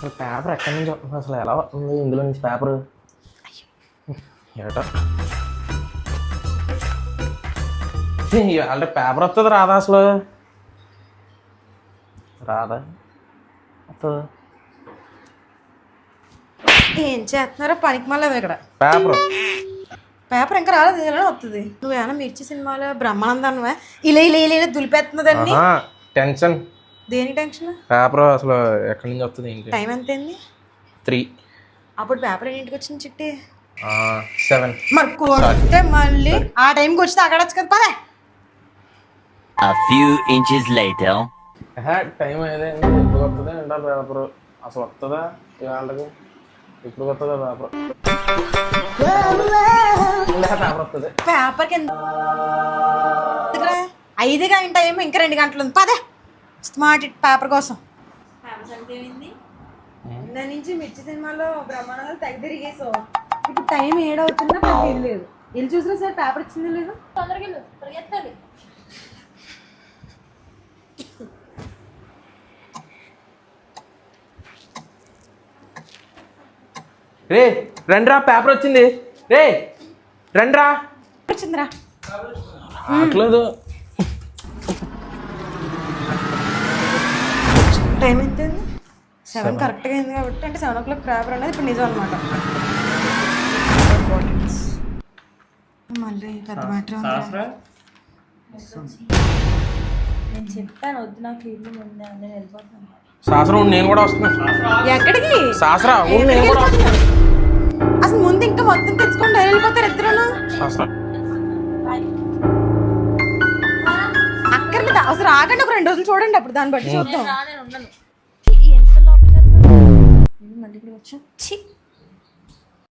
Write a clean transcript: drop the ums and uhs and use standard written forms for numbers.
అసలు పేపర్ ఎక్కడి నుంచి వస్తుంది, అసలు ఎలా వస్తుంది ఇందులో నుంచి పేపరు? ఏటో అంటే పేపర్ వస్తుంది రాదా అసలు? రాదా వస్తుంది? ఏం చేస్తున్నారో పనికి మళ్ళీ ఇక్కడ పేపర్ పేపర్ ఇంకా రాలేదు, ఇలా వస్తుంది. నువ్వేమన్నా మిర్చి సినిమాలో బ్రహ్మానందానివా? ఇలా ఇలా ఇలా దులిపేస్తున్నదండి. టెన్షన్. దేని టెన్షన్? పేపర్ అసలు ఎక్కడి నుంచి వస్తుంది ఏంటి? టైం ఎంత అయింది? 3. అప్పుడు పేపర్ ఎన్నింటికి వచ్చింది చిట్టి? 7. మరి కొడితే మళ్ళీ ఆ టైంకి వచ్చితే అక్కడ వచ్చు కదా పదే. A few inches later. Time ఏదైంది, ఎప్పుడు వస్తుంది అంటారు పేపర్? అసలు వస్తుందా ఇవాళకి? ఇప్పుడు వస్తుందా పేపర్? పేపర్ వస్తుంది. పేపర్కి ఎంత 5 గంట టైం, ఇంకా 2 గంటలు ఉంది పదే. స్మార్ట్ పేపర్ కోసం దాని నుంచి మిర్చి సినిమాలో బ్రహ్మానందం తెగ తిరిగేసావు. ఇప్పుడు టైం 7 అవుతుందా? నాకు తెలియలేదు. వెళ్ళి చూసినా సార్ పేపర్ ఇచ్చింది లేదు. తొందరగా వెళ్ళు, పరిగెత్తాలి. రే రండ్రా, పేపర్ వచ్చింది. రే రండ్రా. వచ్చిందిరా. రావట్లేదు. టైం ఎంత అయింది? 7 కరెక్ట్గా అయింది కాబట్టి, అంటే 7 o'clock పేపర్ అనేది ఇప్పుడు నిజం అనమాట. మళ్ళీ పెద్ద మ్యాటర్. నేను చెప్పాను వద్దు, నాకు ఇల్లు ముందే నేను వెళ్ళిపోతాను. శాస్త్రం నేను కూడా వస్తున్నా. ఎక్కడికి? శాస్త్రం నేను కూడా వస్తున్నా. అసలు ముందు ఇంకా మొత్తం తెచ్చుకొని వెళ్ళిపోతారు ఇద్దరును. శాస్త్రం అక్కర్లేదు, అసలు ఆగండి, ఒక 2 రోజులు చూడండి, అప్పుడు దాన్ని బట్టి చూద్దాం. నేను ఉండను. ఈ ఎంత లోపలికి వెళ్తాను మళ్ళీ ఇప్పుడు వచ్చా.